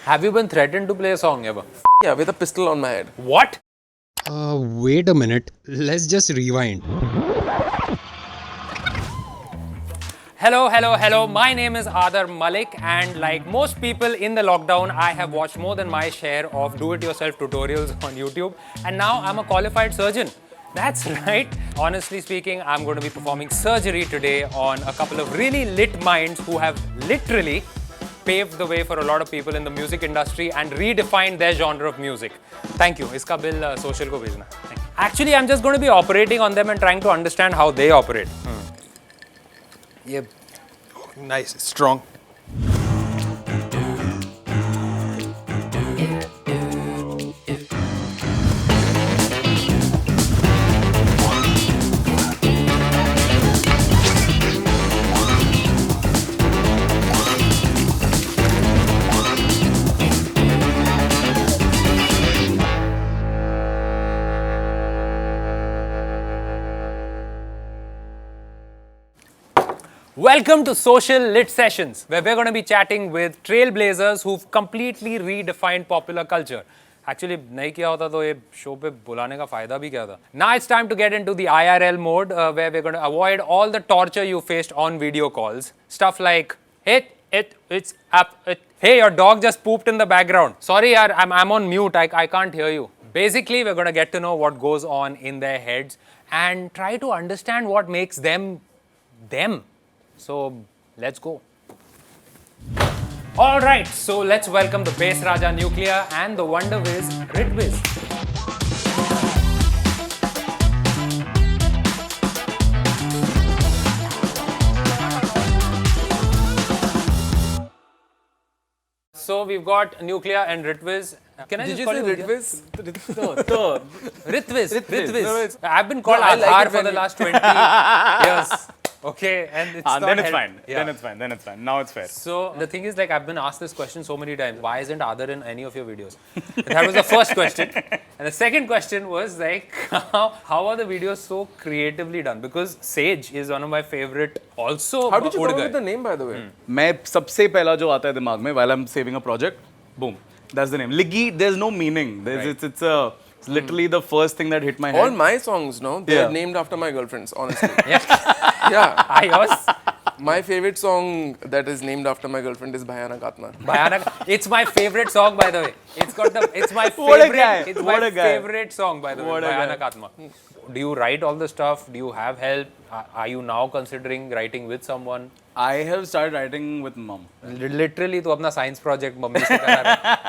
Have you been threatened to play a song ever? Yeah, with a pistol on my head. What? Wait a minute. Let's just rewind. Hello. My name is Adar Malik, and like most people in the lockdown, I have watched more than my share of do-it-yourself tutorials on YouTube, and now I'm a qualified surgeon. That's right. Honestly speaking, I'm going to be performing surgery today on a couple of really lit minds who have literally paved the way for a lot of people in the music industry and redefined their genre of music. Thank you. Iska bill social ko bhejna. Actually, I'm just going to be operating on them and trying to understand how they operate. Yep. Nice, strong. Welcome to Social Lit Sessions, where we're going to be chatting with trailblazers who've completely redefined popular culture. Actually, नहीं किया होता तो ये show पे बुलाने का फायदा भी क्या था? Now it's time to get into the IRL mode, where we're going to avoid all the torture you faced on video calls. Stuff like, it's up, hey, your dog just pooped in the background. Sorry, yaar, I'm on mute. I can't hear you. Basically, we're going to get to know what goes on in their heads and try to understand what makes them them. So let's go. All right, so let's welcome the Bass Raja Nuclear and the Wonder Wiz Ritviz. So we've got Nuclear and Ritviz. Can I Did just you call say you Ritviz? Ritviz. I've been called No, I like Aadhar it for when the you- last 20 years. Okay, and it's not Then it's help- fine. Yeah. Then it's fine. Now it's fair. So the thing is, like, I've been asked this question so many times. Why isn't Adar in any of your videos? That was the first question. And the second question was like, how are the videos so creatively done? Because Sage is one of my favorite. Also, How did you old come up guy. with the name, by the way? मैं सबसे पहला जो आता है दिमाग में while I'm saving a project, boom, that's the name. Liggy, there's no meaning. It's literally the first thing that hit my All head. my songs, no, they're Yeah. named after my girlfriends, honestly. Yeah. Yeah. I was My favorite song that is named after my girlfriend is Bhayanak Atma. Bhayanak. It's my favorite song, by the way. It's my What a favorite. guy. It's What my a guy. favorite song, by the way. What a Bhayanak guy. Atma. Do you write all the stuff? Do you have help? Are you now considering writing with someone? I have started writing with mom. Literally, तो अपना science project mummy से करा रहा है.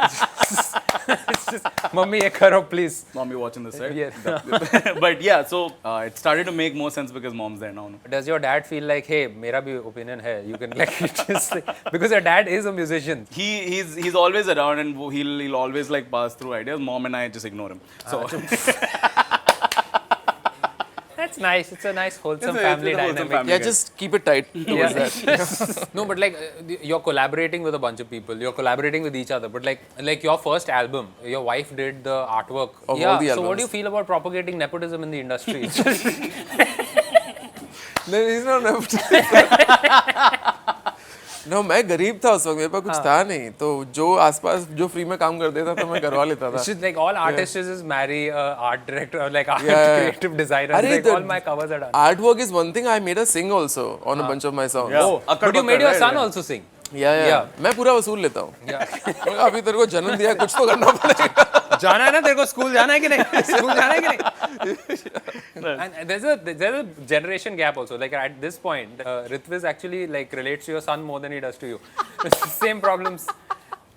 It's just, mummy ये करो please. Mom, you watching this, right? Yeah. But yeah, so it started to make more sense because mom's there now. Does your dad feel like, hey, मेरा भी opinion है? You can like just like, because your dad is a musician. He's always around and he'll always like pass through ideas. Mom and I just ignore him. So That's nice. It's a nice wholesome It's a family wholesome dynamic. family. Yeah, Okay. just keep it tight towards that. No, but like you're collaborating with a bunch of people. You're collaborating with each other. But like your first album, your wife did the artwork. Of Yeah. all the So what albums. do you feel about propagating nepotism in the industry? No, he's not. No, मैं गरीब था उस वक्त, मेरे पास कुछ था नहीं, तो जो आसपास जो फ्री में काम कर देता था मैं करवा लेता था. It's just like all artists just marry a art director or like art Yeah. creative designer. Arey, Like the all my covers are done. Artwork is one thing. I made a sing also on a bunch of my songs. Yeah. Oh, but you made your son also sing. Yeah. Yeah. मैं पूरा वसूल लेता हूँ. Yeah. अभी तेरे को जन्म दिया, कुछ तो करना पड़ेगा. जाना है ना तेरे को स्कूल जाना है कि नहीं स्कूल जाना है कि नहीं and there's a generation gap also like at this point Ritviz actually like relates to your son more than he does to you. Same problems.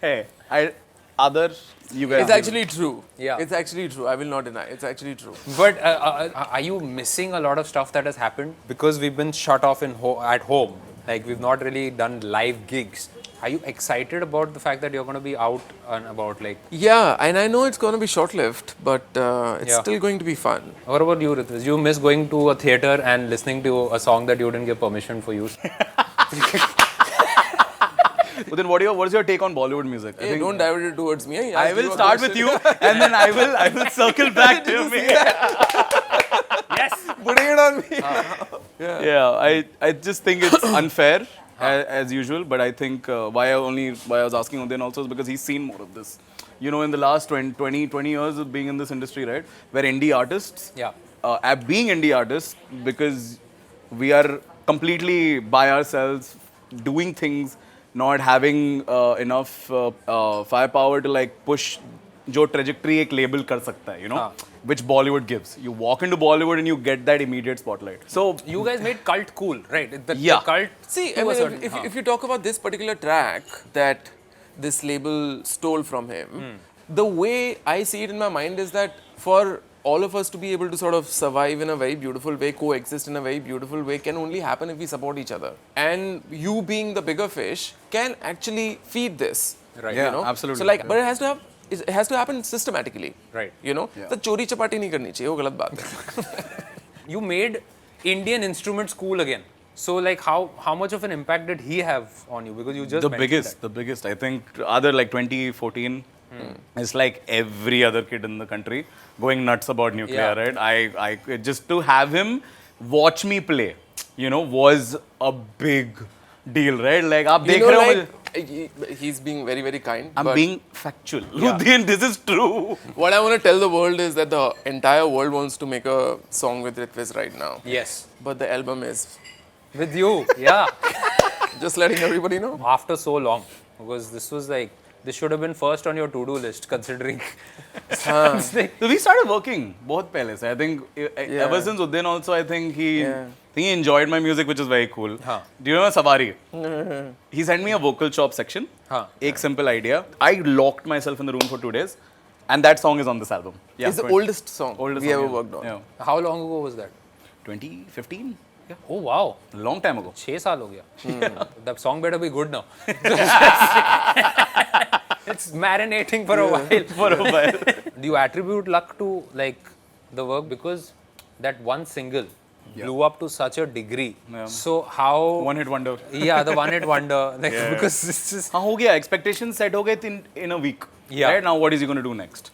hey, other you guys. It's actually true. Yeah. It's actually true. I will not deny. It's actually true. But are you missing a lot of stuff that has happened because we've been shut off at home, like we've not really done live gigs? Are you excited about the fact that you're going to be out and about like? Yeah, and I know it's going to be short-lived, but it's Yeah. still going to be fun. What about you, Ritviz? You miss going to a theater and listening to a song that you didn't give permission for use? But then what's your take on Bollywood music? I Hey, think don't divert it towards me. I will start with you and then I will circle back to me. Yes. Putting it on me. Yeah, I just think it's unfair as usual. But I think why I was asking Udayan also is because he's seen more of this. You know, in the last 20 years of being in this industry, right? Where indie artists, Yeah. being indie artists, because we are completely by ourselves, doing things, not having enough firepower to like push जो trajectory एक label कर सकता है, you know, which Bollywood gives. You walk into Bollywood and you get that immediate spotlight. So You guys made cult cool, right? The Yeah. cult. See, to I a mean, certain- if you talk about this particular track that this label stole from him, the way I see it in my mind is that for all of us to be able to sort of survive in a very beautiful way, coexist in a very beautiful way, can only happen if we support each other. And you being the bigger fish can actually feed this. Right. You Yeah, know? absolutely. So like, but it has to happen systematically. Right. You know? Yeah. तो चोरी चपाटी नहीं करनी चाहिए, वो गलत बात है. You made Indian instruments cool again. So like how much of an impact did he have on you? Because you just the mentioned biggest. I think other like 2014. It's like every other kid in the country going nuts about nuclear, Yeah. right? I just to have him watch me play, you know, was a big deal, right? Like आप You देख know, रहे हो like, he's being very, very kind. I'm but being factual. Udayan, this is true. what I want to tell the world is that the entire world wants to make a song with Ritviz right now. that. Yes. But the album is With you. Yeah. just letting everybody know. After so long. Because this was like, this should have been first on your to-do list considering. It's like- So we started working बहुत पहले से. I think ever since Udayan also, I think Yeah. he enjoyed my music, which is very cool. हाँ. Do you know Savari? He sent me a vocal chop section. हाँ. एक simple idea. I locked myself in the room for 2 days, and that song is on this album. Yeah, It's the oldest song oldest we song, ever yeah. worked on. Yeah. How long ago was that? 2015. Yeah. Oh wow. Long time ago. 6 साल हो गया. The song better be good now. It's marinating for a while. For a while. Do you attribute luck to like the work because that one single blew up to such a degree? Yeah. So how? One hit wonder. Yeah, the one hit wonder. Like Yeah. because this is हाँ हो गया. Expectations set हो गए in a week. Yeah. Right now, what is he going to do next?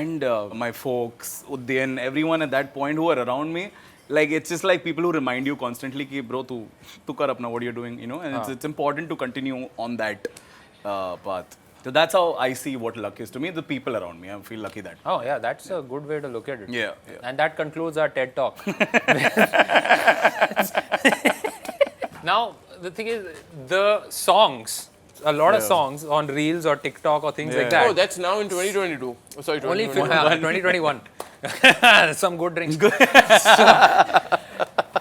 And my folks, Udayan, everyone at that point who were around me, like it's just like people who remind you constantly कि bro तू कर अपना what you're doing, you know, and it's important to continue on that path. So that's how I see what luck is to me. The people around me, I feel lucky that. oh yeah, that's a good way to look at it. Yeah, yeah. And that concludes our TED talk. Now the thing is, the songs. A lot of songs on Reels or TikTok or things like Yeah. that. Oh, that's now in 2022. Oh, sorry, Only 2021. 2021. Some good drinks.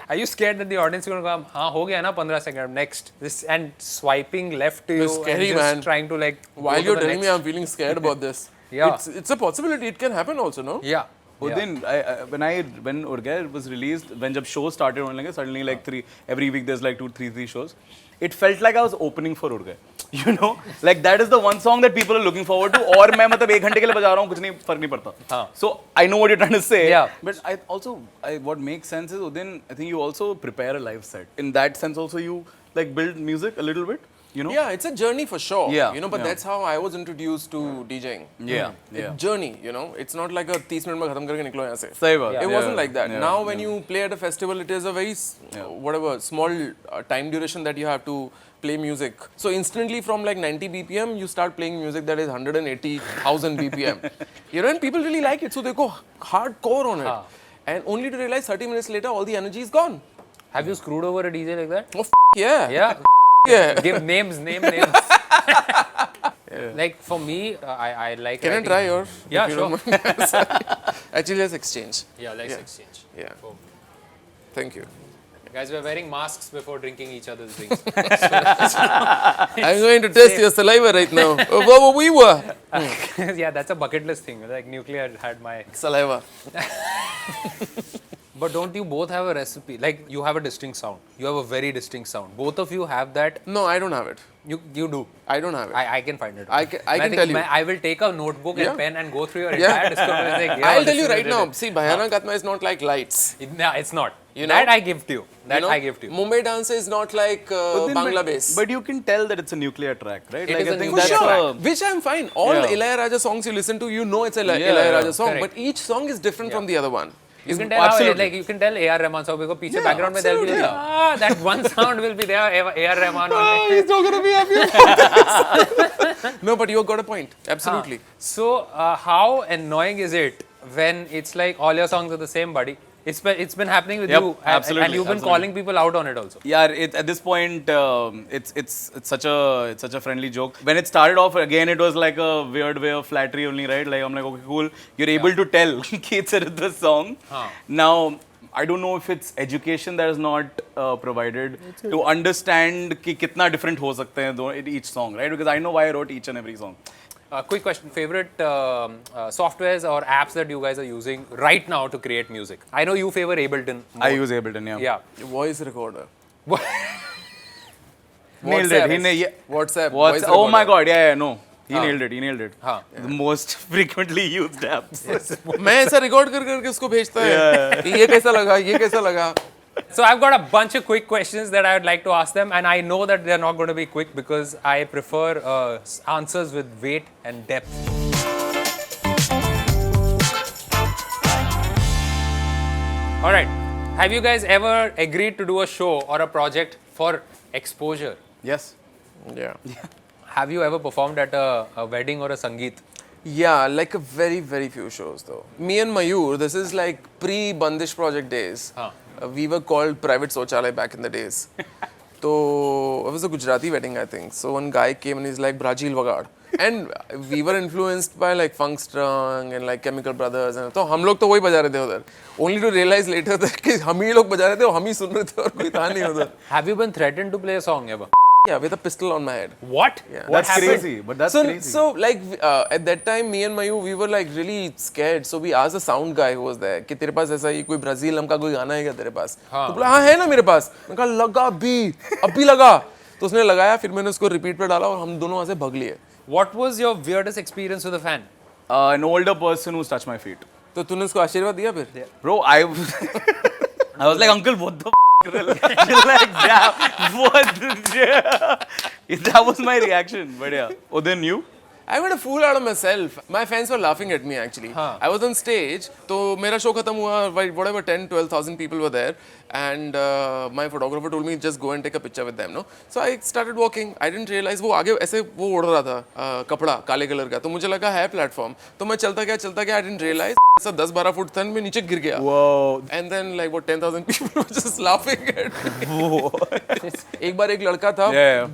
Are you scared that the audience is going to come, हाँ हो गया ना 15 seconds next this and swiping left to you scary, and just man. trying to like While go to you're the telling me, next. I'm feeling scared about this. Yeah. It's a possibility. It can happen also, no? Yeah. Udayan, when Urgai was released, when jab shows started होने लगे, suddenly like every week there's like 3 shows. It felt like I was opening for Urgai. You know, like that is the one song that people are looking forward to. और मैं मतलब 1 घंटे के लिए बजा रहा हूँ, कुछ नहीं फर्क नहीं पड़ता. हाँ. So I know what you're trying to say. Yeah. But what makes sense is Udayan, I think you also prepare a live set. In that sense also you like build music a little bit. You know. Yeah, it's a journey for sure. Yeah, You know, but yeah. that's how I was introduced to DJing. Yeah. It's journey, you know. It's not like a 30 minute में खत्म करके निकलो यहाँ से. सही बात. It wasn't like that. Yeah, Now, when yeah. you play at a festival, it is a very whatever small time duration that you have to play music. So instantly from like 90 BPM, you start playing music that is 180,000 BPM. You know, and people really like it, so they go hardcore on it. And only to realize 30 minutes later, all the energy is gone. Have you screwed over a DJ like that? Oh, yeah. Yeah. Yeah. Give names. Like for me, I like. Can I writing- try yours? Yeah, If you sure. don't mind. Sorry. Actually, let's exchange. Yeah, let's exchange. Yeah. Oh. Thank you. Guys, we're wearing masks before drinking each other's drinks. I'm going to test your saliva right now. We were. Yeah, that's a bucket list thing. Like nuclear had my. Saliva. But don't you both have a recipe? Like you have a distinct sound. You have a very distinct sound. Both of you have that. No, I don't have it. You do. I don't have it. I can find it. I can think tell you. I will take a notebook Yeah. and pen and go through your Yeah. entire discography. Like, yeah, I'll this tell you is right it. now. See, Bhayanak Atma is not like lights. No, it's not. You know? That I give to you. That You know? I give to you. Mumbai Dance is not like Bangla bass. But you can tell that it's a nuclear track, right? It Like is I a think For nuclear that's sure. a- Which I'm fine. All Yeah. Ilayaraja songs you listen to, you know it's a Yeah, Ilayaraja song. correct. But each song is different from the other one. You can tell Absolutely. like you can tell AR Rahman song because पीछे background में there'll be like, that one sound will be there AR Rahman on He's not gonna be happy about this. No, but you got a point. Absolutely. So how annoying is it when it's like all your songs are the same, buddy? It's been happening with Yep, you, absolutely, and you've been absolutely. calling people out on it also. Yeah, at this point, it's such a friendly joke. When it started off, again, it was like a weird way of flattery only, right? Like I'm like, okay, cool. You're able to tell कि it's a Riddha song. Now, I don't know if it's education that is not provided to understand कि कितना different हो सकते हैं in each song, right? Because I know why I wrote each and every song. Quick question: favorite softwares or apps that you guys are using right now to create music? I know you favor Ableton. I use Ableton, yeah. Yeah. Voice recorder. Nailed WhatsApp. it. WhatsApp. What's, voice oh my recorder. god, yeah, no. He nailed it. He nailed it. हाँ. The most frequently used apps. मैं ऐसा record कर करके उसको भेजता है कि ये कैसा लगा, ये कैसा लगा. So I've got a bunch of quick questions that I would like to ask them, and I know that they're not going to be quick because I prefer answers with weight and depth. All right. Have you guys ever agreed to do a show or a project for exposure? Yes. Yeah. Have you ever performed at a wedding or a sangeet? Yeah, like a very, very few shows though. Me and Mayur, this is like pre-Bandish project days. We were called Private Shauchalay back in the days. So it was a Gujarati wedding, I think. So one guy came and he's like Brazil Vagad. And we were influenced by like Funk Strung and like Chemical Brothers. And तो हम लोग तो वही बजा रहे थे उधर. Only to realize later that कि हम ही लोग बजा रहे थे और हम ही सुन रहे थे और कोई था नहीं उधर. Have you been threatened to play a song ever? Yeah, with a pistol on my head. What? Yeah. What That's happened? crazy. But that's So, crazy. so like at that time, me and Mayu, we were like really scared. So we asked the sound guy who was there कि तेरे पास ऐसा ही कोई Brazil का कोई गाना है क्या तेरे पास? तो बोला हाँ है ना मेरे पास. मैंने कहा लगा भी, अभी लगा. तो उसने लगाया, फिर मैंने उसको रिपीट पे डाला और हम दोनों वहाँ से भाग लिए. What was your weirdest experience with a fan? An older person who's touched my feet. तो तूने उसको आशीर्वाद दिया फिर? Bro, I was like, uncle, what the like that? What? That was my reaction. But yeah. Oh, then you? I made a fool out of myself. My fans were laughing at me actually. I was on stage, तो मेरा show खत्म हुआ, whatever 10-12,000 people were there, and my photographer told me just go and take a picture with them, no? So I started walking. I didn't realize वो आगे ऐसे वो उड़ रहा था कपड़ा काले कलर का, तो मुझे लगा है प्लेटफॉर्म, तो मैं चलता गया, I didn't realize ऐसा 10-12 फुट था मैं नीचे गिर गया. Whoa. And then like what 10,000 people were just laughing at me. एक बार एक लड़का था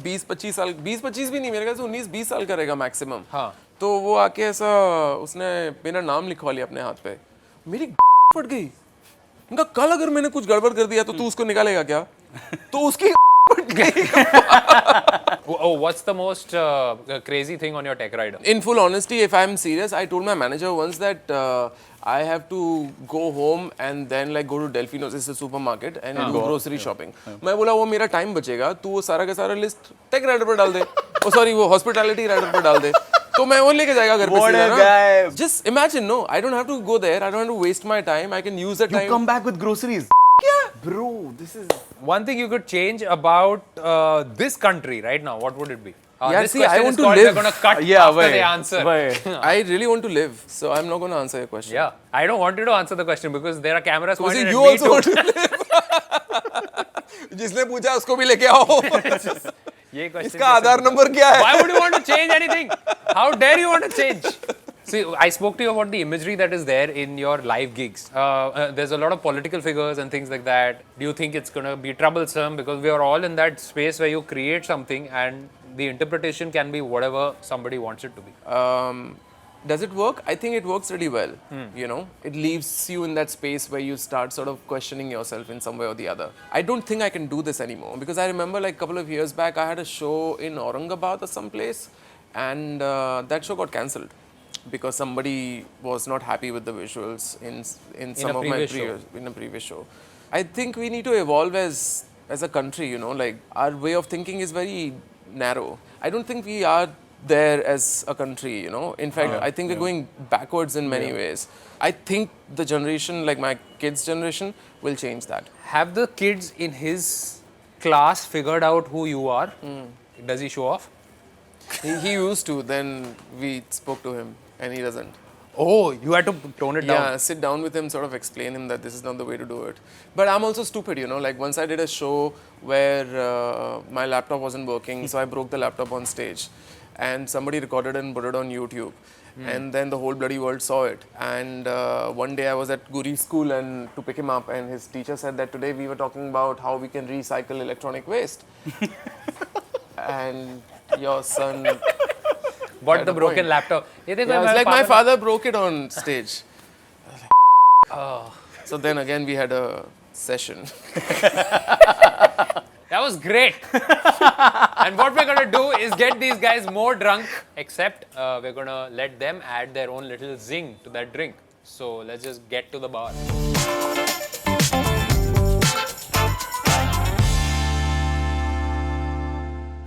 20-25 साल 20-25 भी नहीं मेरे ख्याल से 19-20 साल का रहेगा मैक्सिमम. हाँ. तो वो आके ऐसा उसने मेरा नाम लिखवा लिया अपने हाथ पे. मेरी फट गई. उनका कल अगर मैंने कुछ गड़बड़ कर दिया तो तू उसको निकालेगा क्या? तो उसकी फट गई. Oh, what's the most crazy thing on your tech rider? In full honesty, if I'm serious, I told my manager once that I have to go home and then like go to Delfino's, it's a supermarket, and do grocery shopping. मैं बोला वो मेरा time बचेगा, तू वो सारा का सारा लिस्ट टेक राइडर पर डाल दे. ओ सॉरी वो हॉस्पिटैलिटी राइडर पर डाल दे. तो मैं वो लेके जाएगा घर पे What सीधा a ना. guy. Just imagine, no, I don't have to go there. I don't have to waste my time. I can use the You time. come back with groceries. Bro, this is. One thing you could change about this country right now, what would it be? Yeah, this see, question I want is to called, live. We're going to cut Yeah, after why? the answer. Why? I really want to live, so I'm not going to answer your question. Yeah, I don't want you to answer the question because there are cameras Because pointed at you me also too. want to live. जिसने पूछा उसको भी लेके आओ. ये question इसका आधार कैसे number क्या है? Why would you want to change anything? How dare you want to change? See, I spoke to you about the imagery that is there in your live gigs. There's a lot of political figures and things like that. Do you think it's going to be troublesome? Because we are all in that space where you create something and the interpretation can be whatever somebody wants it to be. Does it work? I think it works really well. You know, it leaves you in that space where you start sort of questioning yourself in some way or the other. I don't think I can do this anymore because I remember like a couple of years back I had a show in Aurangabad or someplace, and that show got cancelled because somebody was not happy with the visuals in some of my previous show. I think we need to evolve as a country. You know, like our way of thinking is very narrow. I don't think we are there as a country, you know. In fact, I think we're going backwards in many ways. I think the generation, like my kids' generation, will change that. Have the kids in his class figured out who you are? Does he show off? He used to, then we spoke to him and he doesn't. Oh, you had to tone it down. Yeah, sit down with him, sort of explain him that this is not the way to do it. But I'm also stupid, you know. Like once I did a show where my laptop wasn't working, so I broke the laptop on stage, and somebody recorded it and put it on YouTube. And then the whole bloody world saw it. And one day I was at Guri's school and to pick him up, and his teacher said that today we were talking about how we can recycle electronic waste. And your son. Bought Had the a broken point. laptop. ये देखो, Yeah, it's मेरा like my पापा- father broke it on stage. So then again we had a session. That was great. And what we're gonna do is get these guys more drunk, except we're gonna let them add their own little zing to that drink. So let's just get to the bar.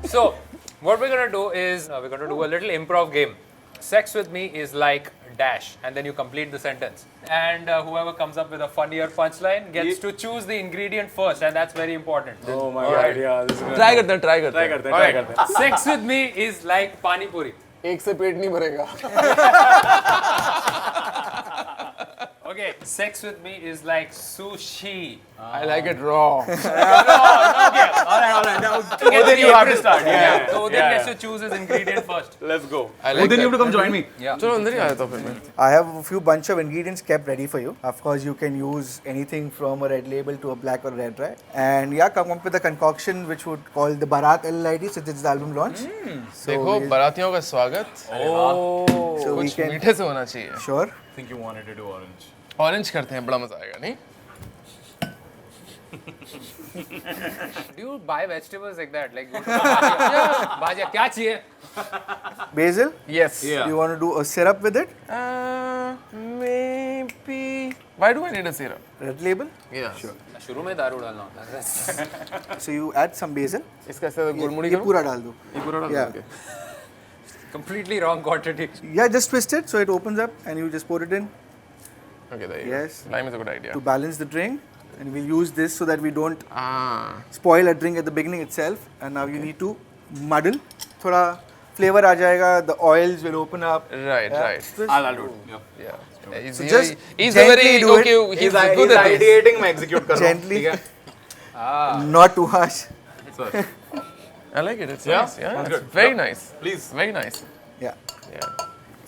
So what we're gonna do is we're gonna do a little improv game. Sex with me is like dash, and then you complete the sentence. And whoever comes up with a funnier punchline gets to choose the ingredient first, and that's very important. Oh my Alright. god, yeah, this is good. Try करते हैं, try करते हैं. करते हैं, All try right. करते हैं. Sex with me is like pani puri. एक से पेट नहीं भरेगा. Okay. Sex with me is like sushi. I like it raw. Alright. Now, then you have to start. Yeah. So then gets to choose his ingredient first. Let's go. I like Then you have that. to come join me. Yeah. चलो अंदर ही आया था फिर मैं. I have a few bunch of ingredients kept ready for you. Of course, you can use anything from a red label to a black or red dry. And yeah, come up with a concoction which would call the Bharat LLID since it's the album launch. So देखो we'll- बारातियों का स्वागत. so we कुछ can मीठे से होना चाहिए. sure. I think you wanted to do orange. Orange करते हैं, बड़ा मजा आएगा नहीं? Do you buy vegetables like that? Like, go to Bhajiya, Bhajiya, क्या चाहिए? Basil, Yes. do you want to do a syrup with it? Maybe. Why do I need a syrup? Red label. Yeah. Sure. शुरू में दारू डालना होता है. So you add some basil. इसका ऐसा गुड़मुड़ी ये करो. पूरा डाल दो. ये पूरा डाल Yeah. दोगे? Completely wrong quantity. Yeah, just twist it so it opens up and you just pour it in Okay, there you Yes. go. Lime is a good idea. to balance the drink. And we'll use this so that we don't Ah. spoil a drink at the beginning itself. And now you need to muddle. थोड़ा flavor आ जाएगा. The oils will open up. Right, Yeah. right. Twist. I'll do it. Yeah. Yeah. He's, So just he's a gently very do it. okay. He's good He's at this. ideating, मैं execute कर रहा हूँ. Gently. ठीक है? Not too harsh. I like it. It's Yeah? nice. Yeah, Sounds it's good. very Yeah. nice. Please. Very nice. Yeah. Yeah.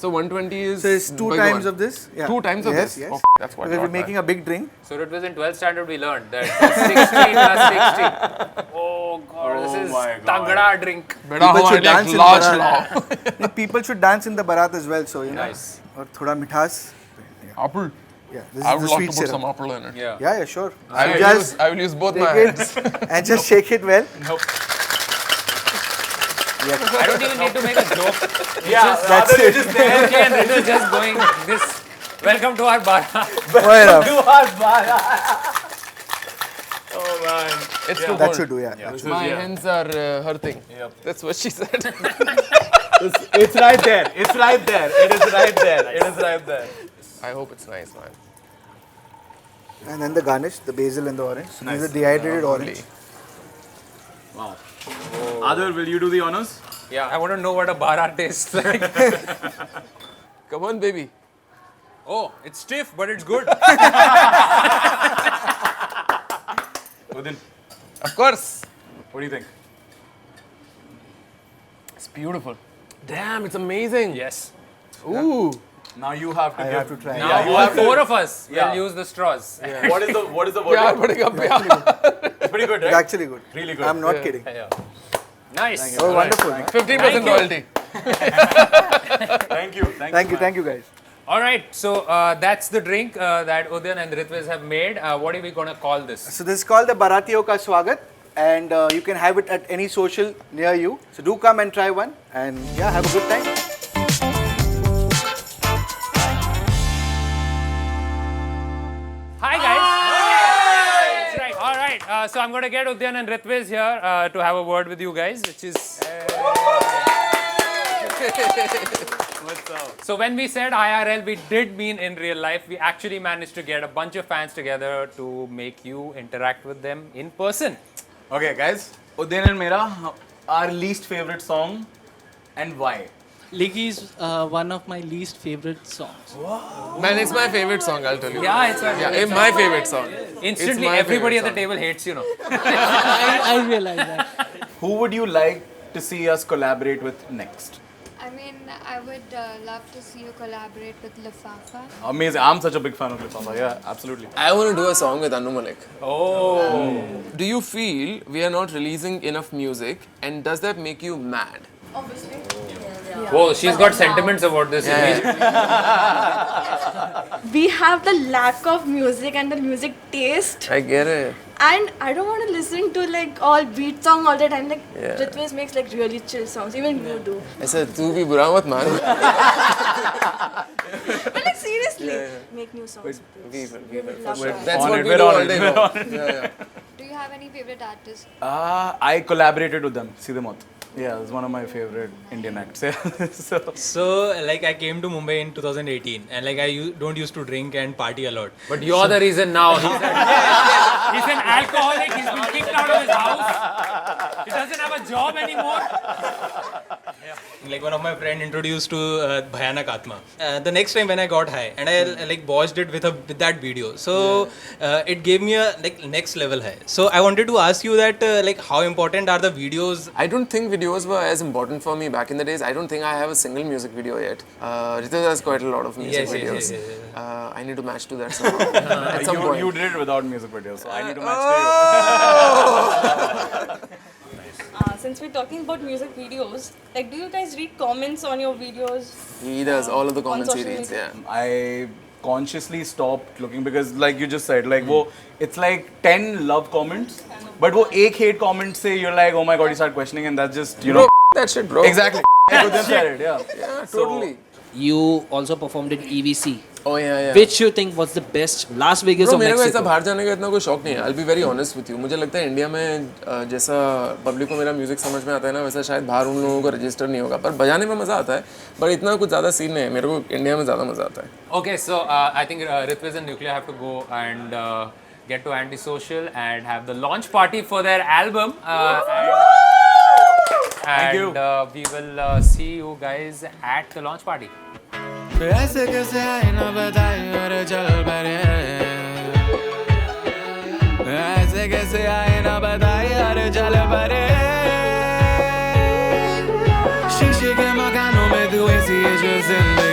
So 120 is. So it's two big times one. of this. Yeah. Two times of yes, this. Yes. Oh, that's what. Because we're making a big drink. So it was in 12th standard we learned that 60 plus 60. Oh god, this is my God. tagda drink. Beda People हमारे should लिए dance in large Bharat. law. No, people should dance in the Bharat as well. So you know. Nice. और थोड़ा मिठास. Apple. Yeah. This I is would the love sweet to put syrup. some apple in it. Yeah. Yeah, sure. I So will, just I will use both my take hands. it and just shake it well. I don't even need to make a joke. Yeah, That's rather it. just there. Okay, and this is just going this. Welcome to our bar. Fair enough. Do hard bar. Oh man. It's too That cold. should do. Yeah. This is, My yeah. hands are hurting. Yep. That's what she said. It's right there. It's right there. It is right there. It is right there. I hope it's nice, man. And then the garnish, the basil and the orange. So Nice. These are dehydrated orange. Wow. Adar, will you do the honors? Yeah, I want to know what a bara tastes like. Come on, baby. Oh, it's stiff, but it's good. Udin, Of course. what do you think? It's beautiful. Damn, it's amazing. Yes. Ooh. Now you have to I give. have to try. Now you all have to- four of us Yeah. will use the straws. What is the प्यार word? बढ़ेगा प्यार. It's pretty good, It's right? actually good. Really good. I'm not Yeah. kidding. Yeah. Nice. Oh, wonderful. man. 50% royalty. Thank you. Thank you. Thank you, guys. All right, so that's the drink that Udyan and Ritviz have made. What are we going to call this? So this is called the Bharatiyo Ka Swagat, and you can have it at any social near you. So do come and try one, and yeah, have a good time. Hi guys. That's right. All right. So I'm going to get Udyan and Ritviz here to have a word with you guys, which is. So when we said IRL, we did mean in real life. We actually managed to get a bunch of fans together to make you interact with them in person. Okay, guys. Udin and Mera, our least favorite song, and why? Liggy is one of my least favorite songs. Man, it's my favorite song, I'll tell you. Yeah, it's It's my favorite song. instantly my everybody at favorite the table hates you, know. I realize that. Who would you like to see us collaborate with next? I mean, I would love to see you collaborate with Lifafa. Amazing. I'm such a big fan of Lifafa. Yeah, absolutely. I want to do a song with Anu Malik. Oh. Do you feel we are not releasing enough music, and does that make you mad? Whoa, she's got sentiments about this. We have the lack of music and the music taste, I get it. and I don't want to listen to like all beat song all the time. Like Yeah. Ritviz makes like really chill songs, even you do. ऐसा तू भी बुरा मत मान. But like seriously, make new songs. We will. Love that. That's On what it, we we're do on all it, day we're long. on Yeah. Do you have any favorite artists? I collaborated with them. Seedhe Maut. Yeah, it's one of my favorite Indian acts. Yeah. So, like, I came to Mumbai in 2018, and like, don't used to drink and party a lot. But you're the reason now. He's an alcoholic. He's been kicked out of his house. He doesn't have a job anymore. Like, one of my friend introduced to Bhayanak Atma. The next time when I got high, and I like watched it with that video, so it gave me a like next level high. So I wanted to ask you that like, how important are the videos? I don't think videos were as important for me back in the days. I don't think I have a single music video yet. Ritesh has quite a lot of music Yes, yes, videos. yes, yes, I need to match to that somehow. At some point. You did it without music videos, so I need to match to you. Since we're talking about music videos, like, do you guys read comments on your videos? He does all of the comments he social reads. media. Yeah. I consciously stopped looking because, like you just said, like it's like 10 love comments, but wo ek hate comment say you're like, oh my god, you start questioning, and that's just you know That shit, bro. exactly. You just said it, yeah. Yeah, totally. You also performed in EVC. Oh yeah. Which you think was the best? Las Vegas Bro, or मेरे को ऐसा Mexico? बाहर जाने का इतना कोई शौक नहीं है. I'll be very honest with you. मुझे लगता है इंडिया में जैसा पब्लिक को मेरा म्यूजिक समझ में आता है ना, वैसा शायद बाहर उन लोगों को रजिस्टर नहीं होगा. पर बजाने में मजा आता है. पर इतना कुछ ज़्यादा सीन नहीं है. मेरे को इंडिया में ज़्यादा मजा आता है. Okay, so I think Ritviz and Nuclear have to go and get to Antisocial and have the launch party for their album. Thank you. And we will see you guys at the launch party. ऐसे कैसे आए ना बताइए अरे चल परे ऐसे कैसे आए ना बताइए अरे चल परे शीशे के मकानों में तू ऐसी है जो जिंदगी